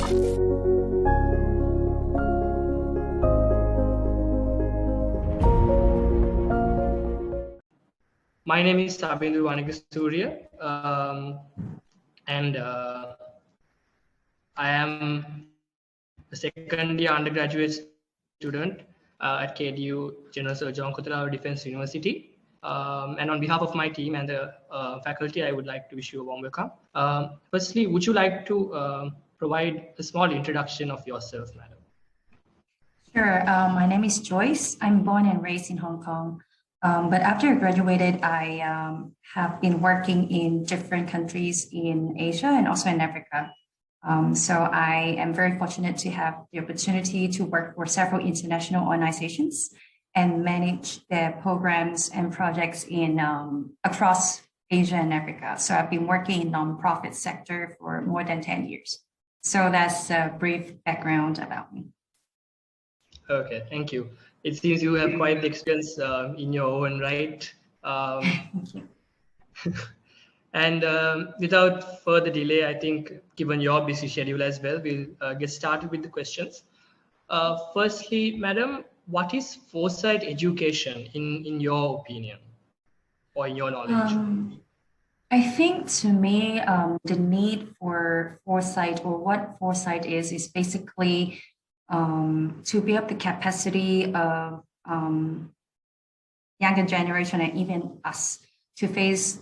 My name is Savindu Wanigasooriya, and I am a second year undergraduate student at KDU General Sir John Kotharawa Defense University. And on behalf of my team and the faculty, I would like to wish you a warm welcome. Firstly, would you like to provide a small introduction of yourself, madam? Sure. My name is Joyce. I'm born and raised in Hong Kong. But after I graduated, I have been working in different countries in Asia and also in Africa. So I am very fortunate to have the opportunity to work for several international organizations and manage their programs and projects in across Asia and Africa. So I've been working in nonprofit sector for more than 10 years. So that's a brief background about me. Okay, thank you. It seems you have quite the experience in your own right. Thank you. And without further delay, I think given your busy schedule as well, we'll get started with the questions. Firstly, madam, what is foresight education in your opinion or in your knowledge? I think to me, the need for foresight or what foresight is basically to build the capacity of younger generation and even us to face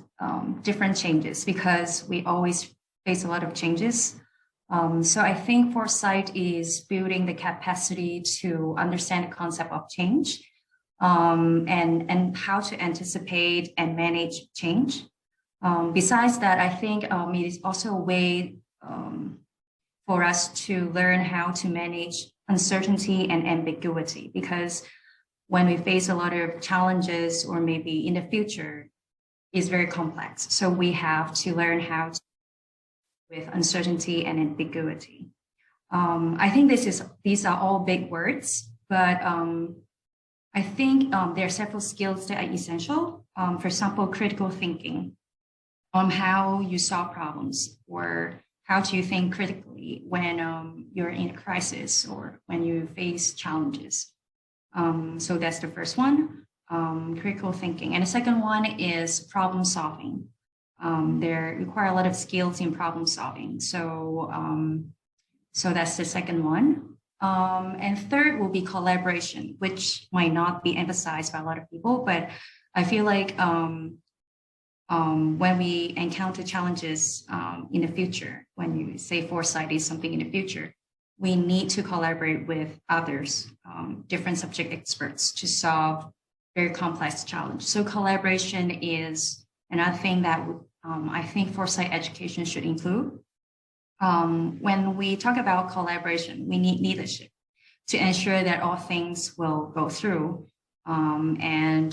different changes, because we always face a lot of changes. So I think foresight is building the capacity to understand the concept of change and how to anticipate and manage change. Besides that, I think it is also a way for us to learn how to manage uncertainty and ambiguity, because when we face a lot of challenges or maybe in the future is very complex. So we have to learn how to with uncertainty and ambiguity. I think these are all big words, but I think there are several skills that are essential. For example, critical thinking, how you solve problems, or how do you think critically when you're in a crisis or when you face challenges. So that's the first one, critical thinking. And the second one is problem solving. They require a lot of skills in problem solving. So, so that's the second one. And third will be collaboration, which might not be emphasized by a lot of people, but I feel like when we encounter challenges in the future, when you say foresight is something in the future, we need to collaborate with others, different subject experts, to solve very complex challenges. So collaboration is another thing that I think foresight education should include. When we talk about collaboration, we need leadership to ensure that all things will go through, and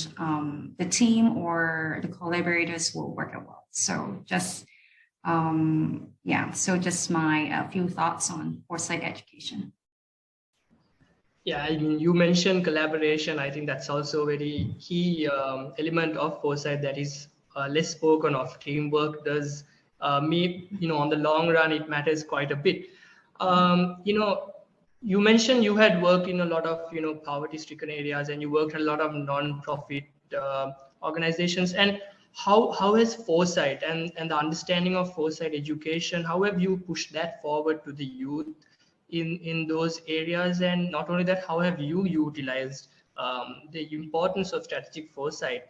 the team or the collaborators will work out well. So just so just my few thoughts on foresight education. Yeah, I mean, you mentioned collaboration. I think that's also a very key element of foresight that is less spoken of. Teamwork does on the long run, it matters quite a bit. You mentioned you had worked in a lot of, poverty-stricken areas, and you worked in a lot of non-profit organizations. And how has foresight and the understanding of foresight education, how have you pushed that forward to the youth in those areas? And not only that, how have you utilized the importance of strategic foresight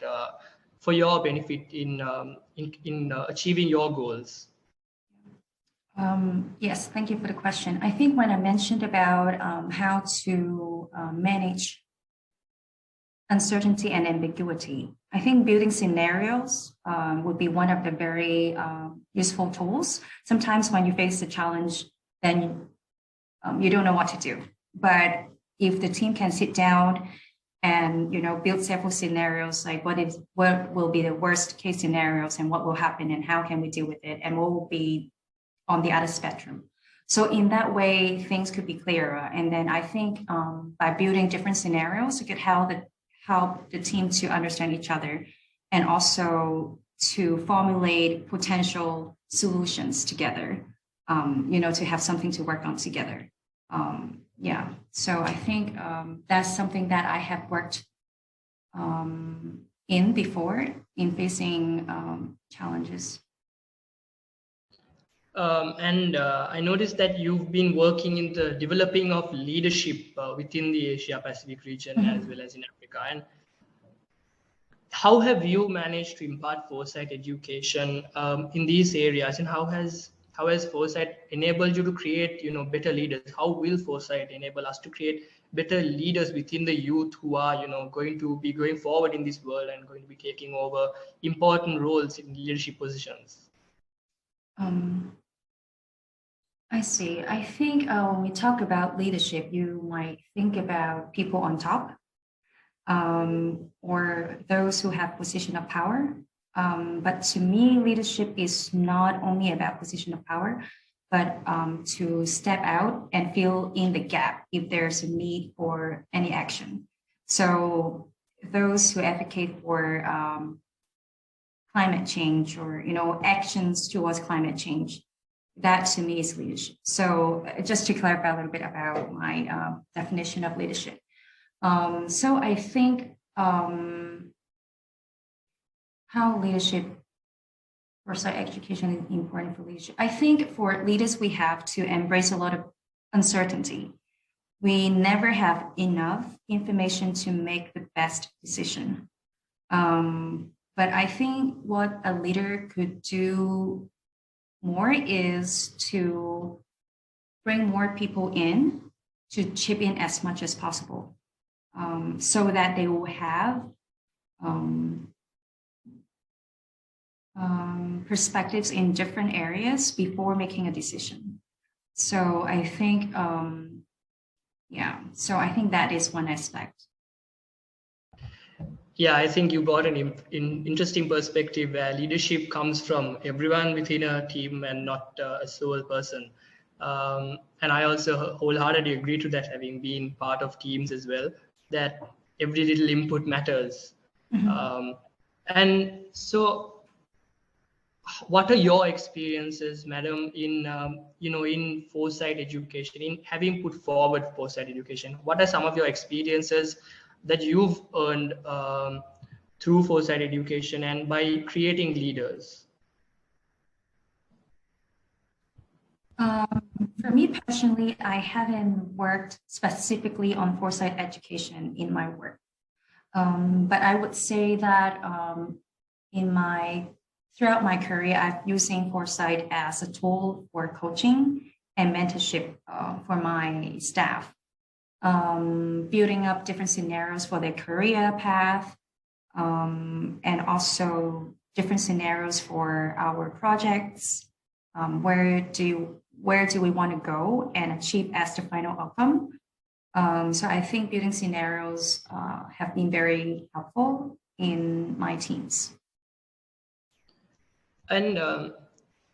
for your benefit in achieving your goals? Yes, thank you for the question. I think when I mentioned about how to manage uncertainty and ambiguity, I think building scenarios would be one of the very useful tools. Sometimes when you face a challenge, then you don't know what to do. But if the team can sit down and build several scenarios, like what will be the worst case scenarios and what will happen and how can we deal with it and what will be on the other spectrum. So in that way, things could be clearer. And then I think by building different scenarios, it could help the team to understand each other and also to formulate potential solutions together. to have something to work on together. Yeah, so I think that's something that I have worked in before in facing challenges. I noticed that you've been working in the developing of leadership within the Asia Pacific region as well as in Africa. And how have you managed to impart foresight education in these areas, and how has foresight enabled you to create better leaders? How will foresight enable us to create better leaders within the youth who are going to be going forward in this world and going to be taking over important roles in leadership positions? I see. I think when we talk about leadership, you might think about people on top, or those who have position of power. But to me, leadership is not only about position of power, but to step out and fill in the gap if there's a need for any action. So those who advocate for climate change, or actions towards climate change, that to me is leadership. So just to clarify a little bit about my definition of leadership. So I think how leadership foresight education is important for leadership. I think for leaders, we have to embrace a lot of uncertainty. We never have enough information to make the best decision. But I think what a leader could do more is to bring more people in to chip in as much as possible, so that they will have perspectives in different areas before making a decision. So I think, so I think that is one aspect. Yeah, I think you brought an interesting perspective where leadership comes from everyone within a team and not a sole person. And I also wholeheartedly agree to that, having been part of teams as well, that every little input matters. Mm-hmm. And so what are your experiences, madam, in in foresight education, in having put forward foresight education? What are some of your experiences that you've earned through foresight education and by creating leaders? For me personally, I haven't worked specifically on foresight education in my work. But I would say that throughout my career, I've using foresight as a tool for coaching and mentorship for my staff. Building up different scenarios for their career path, and also different scenarios for our projects. Where do we want to go and achieve as the final outcome? So I think building scenarios have been very helpful in my teams. And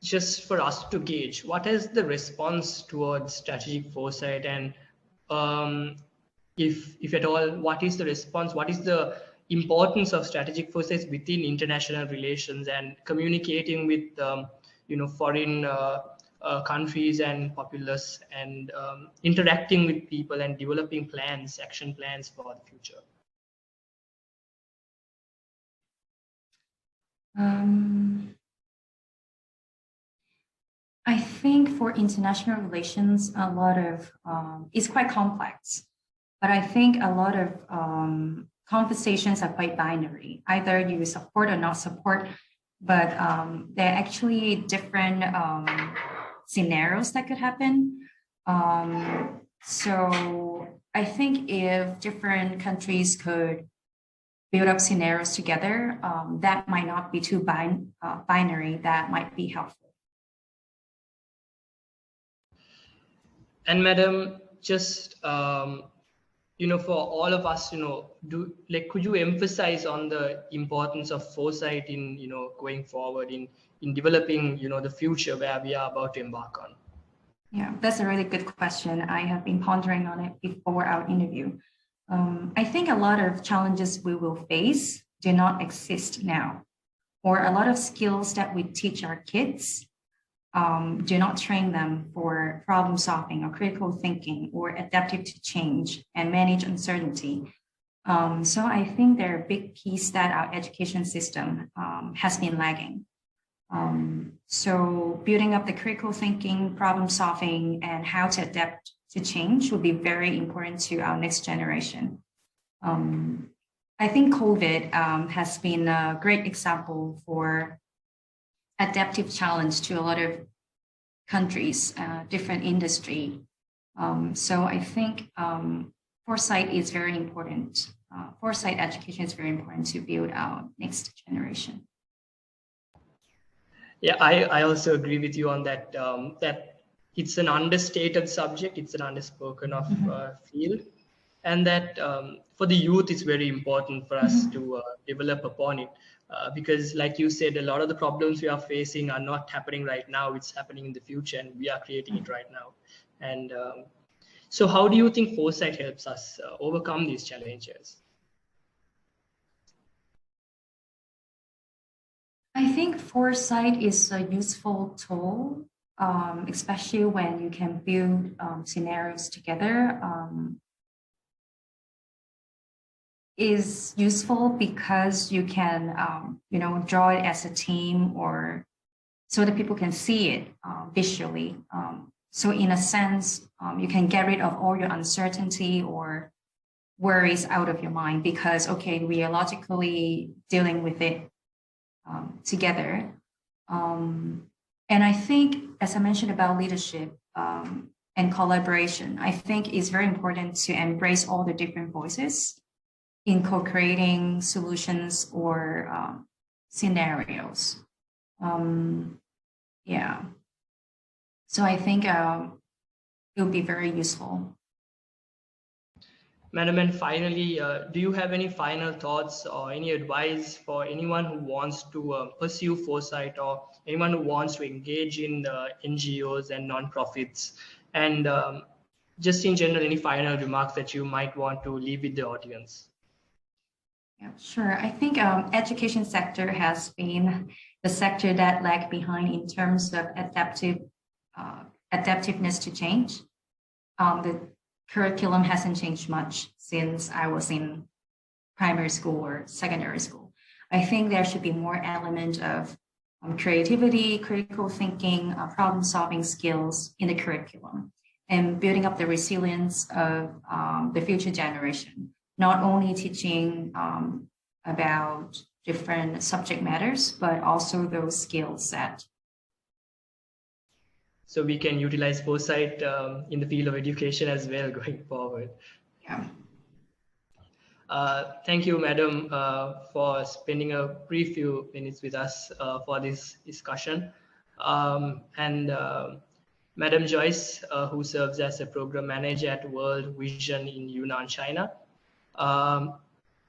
just for us to gauge, what is the response towards strategic foresight, and if at all, what is the response? What is the importance of strategic foresight within international relations and communicating with foreign countries and populace, and interacting with people and developing plans, action plans for the future? I think for international relations, a lot of it's quite complex, but I think a lot of conversations are quite binary. Either you support or not support, but there are actually different scenarios that could happen. So I think if different countries could build up scenarios together, that might not be too binary. That might be helpful. And madam, just for all of us, could you emphasize on the importance of foresight in going forward in developing the future where we are about to embark on? Yeah, that's a really good question. I have been pondering on it before our interview. I think a lot of challenges we will face do not exist now, or a lot of skills that we teach our kids do not train them for problem solving or critical thinking or adaptive to change and manage uncertainty. So I think there are big piece that our education system has been lagging. So building up the critical thinking, problem solving, and how to adapt to change will be very important to our next generation. I think COVID has been a great example for adaptive challenge to a lot of countries, different industry. So I think foresight is very important. Foresight education is very important to build our next generation. Yeah, I also agree with you on that, that it's an understated subject, it's an underspoken of field, and that for the youth, it's very important for us to develop upon it. Because like you said, a lot of the problems we are facing are not happening right now, it's happening in the future, and we are creating it right now. And so how do you think foresight helps us overcome these challenges? I think foresight is a useful tool, especially when you can build scenarios together. Is useful because you can, draw it as a team, or so that people can see it visually. So in a sense, you can get rid of all your uncertainty or worries out of your mind because, okay, we are logically dealing with it together. And I think, as I mentioned about leadership and collaboration, I think it's very important to embrace all the different voices in co-creating solutions or scenarios. Yeah. So I think it will be very useful. Madam, and finally, do you have any final thoughts or any advice for anyone who wants to pursue foresight, or anyone who wants to engage in NGOs and nonprofits? And just in general, any final remarks that you might want to leave with the audience? Yeah, sure. I think education sector has been the sector that lagged behind in terms of adaptiveness to change. The curriculum hasn't changed much since I was in primary school or secondary school. I think there should be more element of creativity, critical thinking, problem-solving skills in the curriculum, and building up the resilience of the future generation. Not only teaching about different subject matters, but also those skill set. So we can utilize foresight in the field of education as well going forward. Yeah. Thank you, Madam, for spending a brief few minutes with us for this discussion. And Madam Joyce, who serves as a program manager at World Vision in Yunnan, China.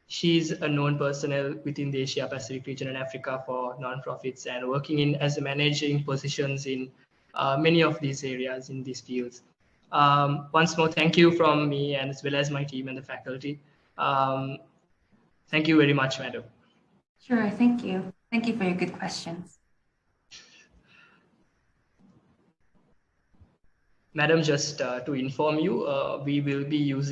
She's a known personnel within the Asia Pacific region and Africa for nonprofits, and working as managing positions in many of these areas in these fields. Once more, thank you from me and as well as my team and the faculty. Thank you very much, Madam. Sure, thank you. Thank you for your good questions. Madam, just to inform you, we will be using